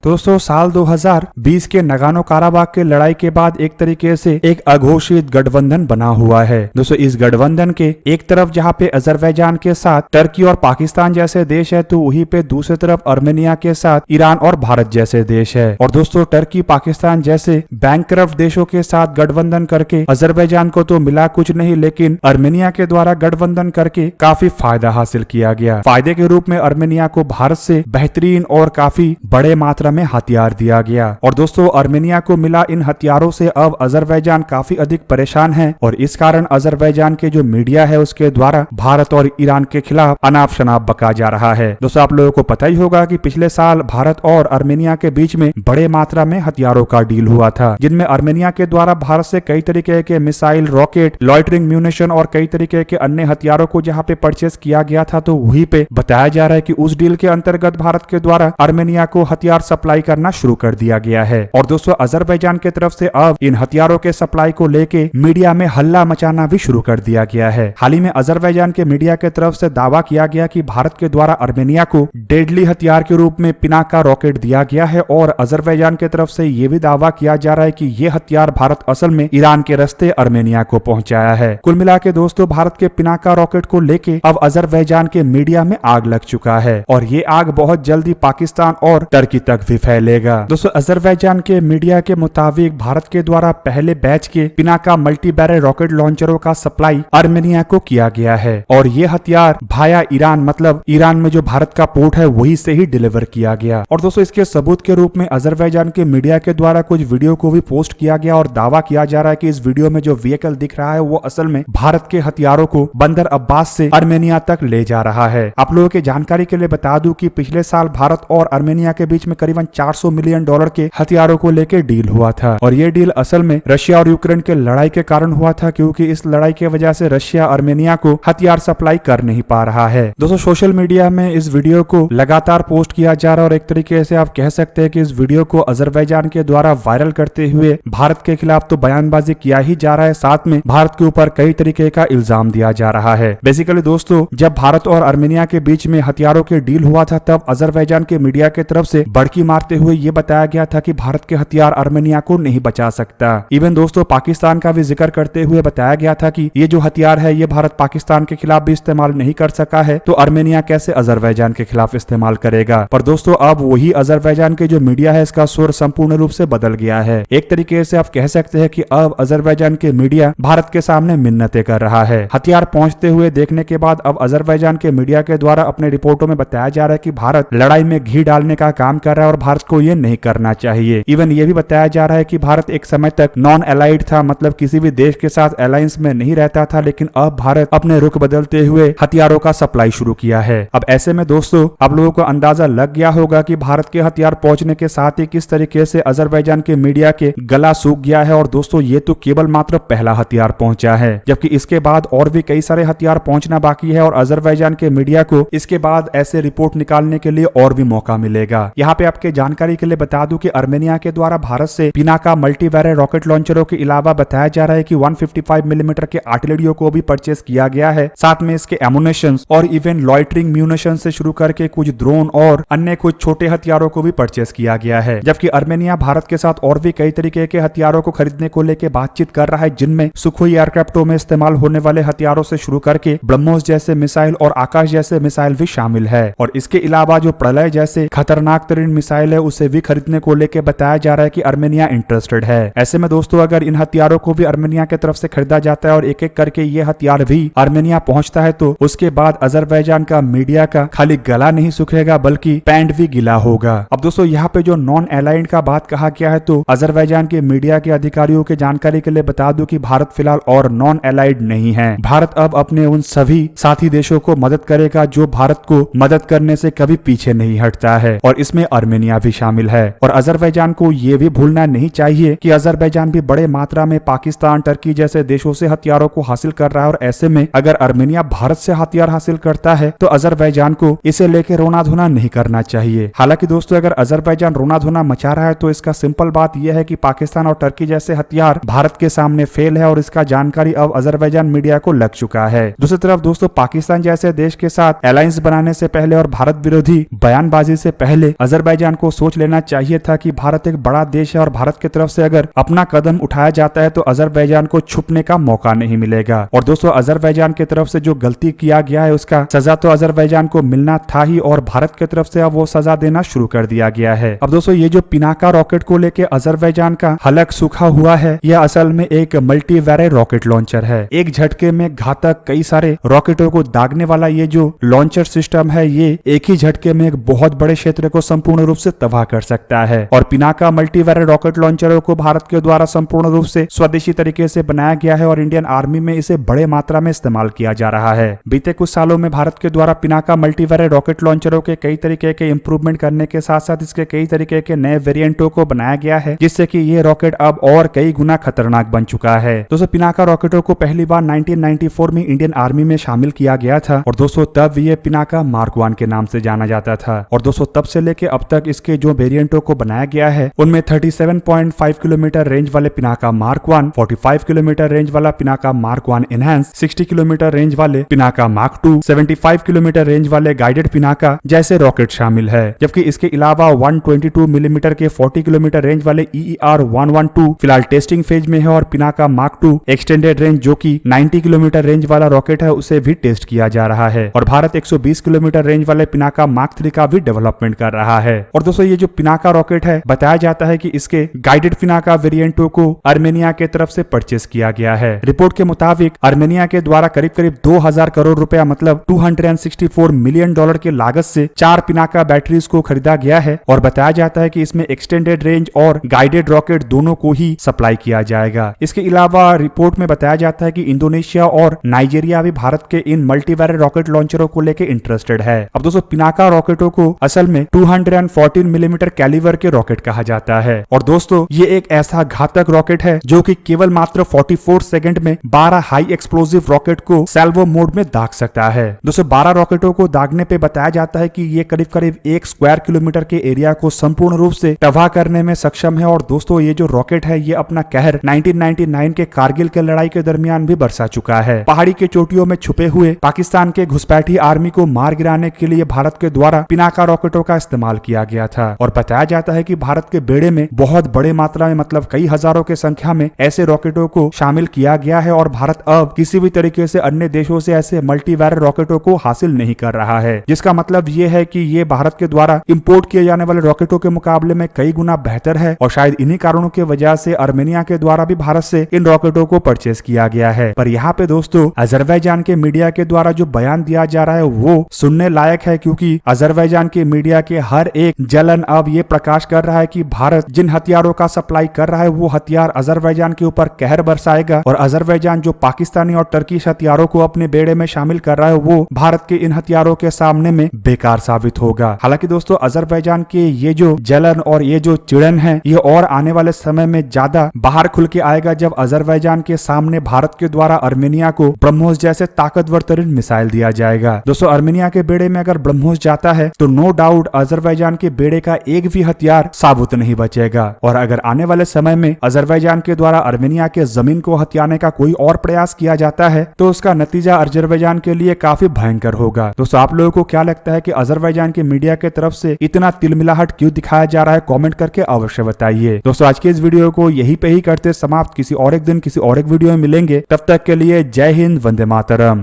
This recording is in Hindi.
दोस्तों साल 2020 के नगानो काराबाग के लड़ाई के बाद एक तरीके से एक अघोषित गठबंधन बना हुआ है। दोस्तों इस गठबंधन के एक तरफ जहां पे अजरबैजान के साथ टर्की और पाकिस्तान जैसे देश है, तो वहीं पे दूसरी तरफ अर्मेनिया के साथ ईरान और भारत जैसे देश है। और दोस्तों टर्की पाकिस्तान जैसे बैंकरप्ट देशों के साथ गठबंधन करके अजरबैजान को तो मिला कुछ नहीं, लेकिन अर्मेनिया के द्वारा गठबंधन करके काफी फायदा हासिल किया गया। फायदे के रूप में अर्मेनिया को भारत से बेहतरीन और काफी बड़े मात्रा में हथियार दिया गया। और दोस्तों अर्मेनिया को मिला इन हथियारों से अब अजरबैजान काफी अधिक परेशान है और इस कारण अजरबैजान के जो मीडिया है उसके द्वारा भारत और ईरान के खिलाफ अनाप शनाप बका जा रहा है। दोस्तों आप लोगों को पता ही होगा कि पिछले साल भारत और अर्मेनिया के बीच में बड़े मात्रा में हथियारों का डील हुआ था, जिनमें अर्मेनिया के द्वारा भारत से कई तरीके के मिसाइल, रॉकेट, लॉइटरिंग म्यूनिशन और कई तरीके के अन्य हथियारों को जहां पे परचेस किया गया था, तो वहीं पे बताया जा रहा है कि उस डील के अंतर्गत भारत के द्वारा अर्मेनिया को हथियार सप्लाई करना शुरू कर दिया गया है। और दोस्तों अजरबैजान की तरफ से अब इन हथियारों के सप्लाई को लेके मीडिया में हल्ला मचाना भी शुरू कर दिया गया है। हाल ही में अजरबैजान के मीडिया की तरफ से दावा किया गया कि भारत के द्वारा अर्मेनिया को डेडली हथियार के रूप में पिनाका रॉकेट दिया गया है और अजरबैजान की तरफ से यह भी दावा किया जा रहा है कि यह हथियार भारत असल में ईरान के रास्ते अर्मेनिया को पहुंचाया है। कुल मिला के दोस्तों भारत के पिनाका रॉकेट को लेके अब अजरबैजान के मीडिया में आग लग चुका है और ये आग बहुत जल्दी पाकिस्तान और टर्की तक भी फैलेगा। दोस्तों अजरबैजान के मीडिया के मुताबिक भारत के द्वारा पहले बैच के पिनाका मल्टी बैरल रॉकेट लॉन्चरों का सप्लाई अर्मेनिया को किया गया है और ये हथियार भाया ईरान, मतलब ईरान में जो भारत का पोर्ट है वही से ही डिलीवर किया गया। और दोस्तों इसके सबूत के रूप में अजरबैजान के मीडिया के द्वारा कुछ वीडियो को भी पोस्ट किया गया और दावा किया जा रहा है कि इस वीडियो में जो व्हीकल दिख रहा है वो असल में भारत के हथियारों को बंदर अब्बास से अर्मेनिया तक ले जा रहा है। आप लोगों की जानकारी के लिए बता दूं कि पिछले साल भारत और अर्मेनिया के बीच में करीबन $400 मिलियन के हथियारों को लेकर डील हुआ था और ये डील असल में रशिया और यूक्रेन के लड़ाई के कारण हुआ था, क्योंकि इस लड़ाई की वजह से रशिया अर्मेनिया को हथियार सप्लाई कर नहीं पा रहा है। दोस्तों सोशल मीडिया में इस वीडियो को लगातार पोस्ट किया जा रहा है और एक तरीके से आप कह सकते हैं कि इस वीडियो को अजरबैजान के द्वारा वायरल करते हुए भारत के खिलाफ तो बयानबाजी किया ही जा रहा है, साथ में भारत के ऊपर कई तरीके का इल्जाम दिया जा रहा है। बेसिकली दोस्तों जब भारत और अर्मेनिया के बीच में हथियारों के डील हुआ था तब अजरबैजान के मीडिया की तरफ से बड़की मारते हुए ये बताया गया था कि भारत के हथियार अर्मेनिया को नहीं बचा सकता। इवन दोस्तों पाकिस्तान का भी जिक्र करते हुए बताया गया था कि ये जो हथियार है ये भारत पाकिस्तान के खिलाफ भी इस्तेमाल नहीं कर सका है, तो अर्मेनिया कैसे अजरबैजान के खिलाफ इस्तेमाल करेगा। पर दोस्तों अब वही अजरबैजान के जो मीडिया है इसका स्वर संपूर्ण रूप से बदल गया है। एक तरीके से आप कह सकते हैं कि अब अजरबैजान के मीडिया भारत के सामने मिन्नतें कर रहा है। हथियार पहुंचते हुए देखने के बाद अब अजरबैजान के मीडिया के द्वारा अपने रिपोर्टों में बताया जा रहा है कि भारत लड़ाई में घी डालने का काम कर रहा है और भारत को ये नहीं करना चाहिए। इवन ये भी बताया जा रहा है कि भारत एक समय तक नॉन एलाइड था, मतलब किसी भी देश के साथ अलायंस में नहीं रहता था, लेकिन अब भारत अपने रुख बदलते हुए हथियारों का सप्लाई शुरू किया है। अब ऐसे में दोस्तों आप लोगों को अंदाजा लग गया होगा कि भारत के हथियार पहुंचने के साथ ही किस तरीके से अजरबैजान के मीडिया के गला सूख गया है। और दोस्तों ये तो केवल मात्र पहला हथियार पहुंचा है, जबकि इसके बाद और भी कई सारे हथियार पहुंचना बाकी है और अजरबैजान के मीडिया को इसके बाद ऐसे रिपोर्ट निकालने के लिए और भी मौका मिलेगा। यहाँ पे आपके जानकारी के लिए बता दूं कि अर्मेनिया के द्वारा भारत से पिनाका मल्टी बैरल रॉकेट लॉन्चरों के अलावा बताया जा रहा है कि 155 मिलीमीटर के आर्टिलरियों को भी परचेस किया गया है, साथ में इसके एमुनेशन और इवन लॉइटरिंग म्यूनिशन से शुरू करके कुछ ड्रोन और अन्य कुछ छोटे हथियारों को भी परचेस किया गया है। जबकि अर्मेनिया भारत के साथ और भी कई तरीके के हथियारों को खरीदने को लेकर बातचीत कर रहा है, जिनमें सुखोई एयरक्राफ्टों में इस्तेमाल होने वाले हथियारों से शुरू करके ब्रह्मोस जैसे मिसाइल और आकाश जैसे मिसाइल भी शामिल है। और इसके अलावा जो प्रलय जैसे खतरनाक तरीन मिसाइल है उसे भी खरीदने को लेकर बताया जा रहा है कि अर्मेनिया इंटरेस्टेड है। ऐसे में दोस्तों अगर इन हथियारों को भी अर्मेनिया की तरफ से खरीदा जाता है और एक एक करके ये हथियार भी अर्मेनिया पहुंचता है, तो उसके बाद अजरबैजान का मीडिया का खाली गला नहीं सूखेगा बल्कि पैंट भी गीला होगा। अब दोस्तों यहाँ पे जो नॉन एलाइड का बात कहा गया है, तो अजरबैजान के मीडिया के अधिकारियों के जानकारी के लिए बता दूं कि भारत फिलहाल और नॉन एलाइड नहीं है। भारत अब अपने उन सभी साथी देशों को मदद करेगा जो भारत को मदद करने से कभी पीछे नहीं हटता है और इसमें अर्मेनिया भी शामिल है। और अजरबैजान को ये भी भूलना नहीं चाहिए कि अजरबैजान भी बड़े मात्रा में पाकिस्तान, टर्की जैसे देशों से हथियारों को हासिल कर रहा है और ऐसे में अगर अर्मेनिया भारत से हथियार हासिल करता है तो अजरबैजान को इसे लेकर रोना धोना नहीं करना चाहिए। हालांकि दोस्तों अगर अजरबैजान रोना धोना मचा रहा है तो इसका सिंपल बात यह है कि पाकिस्तान और टर्की जैसे हथियार भारत के सामने फेल है और इसका जानकारी अब अजरबैजान मीडिया को लग चुका है। दूसरी तरफ दोस्तों पाकिस्तान जैसे देश के साथ अलायंस बनाने से पहले और भारत विरोधी बयानबाजी से पहले अजरबैजान को सोच लेना चाहिए था कि भारत एक बड़ा देश है और भारत की तरफ से अगर अपना कदम उठाया जाता है तो अजरबैजान को छुपने का मौका नहीं मिलेगा। और दोस्तों अजरबैजान की तरफ से जो गलती किया गया है उसका सजा तो अजरबैजान को मिलना था ही और भारत की तरफ से अब वो सजा देना शुरू कर दिया गया है। अब दोस्तों ये जो पिनाका रॉकेट को लेके अजरबैजान का हलक सूखा हुआ है यह असल में एक मल्टी वैरे रॉकेट लॉन्चर है। एक झटके में घातक कई सारे रॉकेटों को दागने वाला ये जो लॉन्चर सिस्टम है ये एक ही झटके में एक बहुत बड़े क्षेत्र को संपूर्ण रूप से तबाह कर सकता है। और पिनाका मल्टी वैरे रॉकेट लॉन्चरों को भारत के द्वारा संपूर्ण रूप से स्वदेशी तरीके से बनाया गया है और इंडियन आर्मी में इसे बड़े मात्रा में इस्तेमाल किया जा रहा है। बीते कुछ सालों में भारत के द्वारा पिनाका मल्टी वैरे रॉकेट लॉन्चरों के कई तरीके के इंप्रूवमेंट करने के साथ साथ इसके कई तरीके के नए वेरिएंटों को बनाया गया है जिससे कि ये रॉकेट अब और कई गुना खतरनाक बन चुका है। दोस्तों पिनाका रॉकेटों को पहली बार 1994 में इंडियन आर्मी में शामिल किया गया था और दोस्तों तब ये पिनाका मार्क 1 के नाम से जाना जाता था। और दोस्तों तब से लेके अब तक इसके जो वेरिएंटों को बनाया गया है उनमें 37.5 किलोमीटर रेंज वाले पिनाका मार्क 1, 45 किलोमीटर रेंज वाला Pinaka mark 1 enhance, 60 kilometre range वाले पिनाका मार्क 2, 75 किलोमीटर रेंज वाले गाइडेड पिनाका जैसे रॉकेट शामिल है। जबकि इसके अलावा 122 मिलीमीटर के 40 किलोमीटर रेंज वाले EER-112 फिलहाल टेस्टिंग फेज में है और पिनाका मार्क 2 एक्सटेंडेड रेंज जो कि 90 किलोमीटर रेंज वाला रॉकेट है उसे भी टेस्ट किया जा रहा है। और भारत 120 किलोमीटर रेंज वाले पिनाका मार्क 3 का भी डेवलपमेंट कर रहा है। और दोस्तों ये जो पिनाका रॉकेट है बताया जाता है कि इसके गाइडेड पिनाका वेरिएंटों को अर्मेनिया के तरफ से परचेस किया गया है। रिपोर्ट के मुताबिक अर्मेनिया के द्वारा करीब करीब 2000 करोड़ रुपया मतलब $264 मिलियन की लागत से 4 पिनाका बैटरीज को खरीदा गया है और बताया जाता है कि इसमें एक्सटेंडेड रेंज और गाइडेड रॉकेट दोनों को ही सप्लाई किया जाएगा। इसके अलावा रिपोर्ट में बताया जाता है कि इंडोनेशिया और नाइजीरिया भी भारत के इन मल्टीवैरे रॉकेट लॉन्चरों को लेकर इंटरेस्टेड है। अब दोस्तों पिनाका रॉकेटों को असल में 214 मिलीमीटर कैलिबर के रॉकेट कहा जाता है। और दोस्तों ये एक ऐसा घातक रॉकेट है जो कि केवल मात्र 44 सेकंड में 12 हाई एक्सप्लोसिव रॉकेट को सैल्वो मोड में दाग सकता है। दोस्तों 12 रॉकेटों को दागने पे बताया जाता है कि ये करीब करीब 1 स्क्वायर किलोमीटर के एरिया को संपूर्ण रूप से तबाह करने में सक्षम है। और दोस्तों ये जो रॉकेट है ये अपना कहर 1999 के कारगिल के लड़ाई के दरमियान भी बरसा चुका है। पहाड़ी के चोटियों में छुपे हुए पाकिस्तान के घुसपैठी आर्मी को मार गिराने के लिए भारत के द्वारा पिनाका रॉकेटों का इस्तेमाल किया गया था। और बताया जाता है कि भारत के बेड़े में बहुत बड़े मात्रा में मतलब कई हजारों के संख्या में ऐसे रॉकेटों को शामिल किया गया है और भारत अब किसी भी तरीके से अन्य देशों से ऐसे मल्टीवैर रॉकेटों को हासिल नहीं कर रहा है। जिसका मतलब ये है कि ये भारत के द्वारा इंपोर्ट किए जाने वाले रॉकेटों के मुकाबले में कई गुना बेहतर है और शायद इन्हीं कारणों की वजह से अर्मेनिया के द्वारा भी भारत से इन रॉकेटों को परचेस किया गया है। पर यहाँ पे दोस्तों अजरबैजान के मीडिया के द्वारा जो बयान दिया जा रहा है वो सुनने लायक है क्योंकि अजरबैजान के मीडिया के हर एक जलन अब ये प्रकाश कर रहा है कि भारत जिन हथियारों का सप्लाई कर रहा है वो हथियार अजरबैजान के ऊपर कहर बरसाएगा और अजरबैजान जो पाकिस्तानी और टर्किश हथियारों को अपने बेड़े में शामिल कर रहा है वो भारत के इन हथियारों के सामने में बेकार साबित होगा। हालांकि दोस्तों अजरबैजान के ये जो जलन और ये जो चिड़न है ये और आने वाले समय में ज्यादा बाहर खुल के आएगा जब अजरबैजान के सामने भारत के द्वारा अर्मेनिया को ब्रह्मोस जैसे ताकतवर तरीन मिसाइल दिया जाएगा। दोस्तों अर्मेनिया के बेड़े में अगर ब्रह्मोस जाता है तो नो डाउट अजरबैजान के बेड़े का एक भी हथियार साबुत नहीं बचेगा। और अगर आने वाले समय में अजरबैजान के द्वारा अर्मेनिया के जमीन को हथियाने का कोई और प्रयास किया जाता है तो उसका नतीजा अजरबैजान के लिए काफी भयंकर होगा। दोस्तों आप लोगों को क्या लगता है कि अजरबैजान के मीडिया की तरफ से इतना तिलमिलाहट क्यों दिखाया जा रहा है? कमेंट करके अवश्य बताइए। दोस्तों आज के इस वीडियो को यहीं पे ही करते समाप्त। किसी और एक दिन किसी और एक वीडियो में मिलेंगे। तब तक के लिए जय हिंद, वंदे मातरम।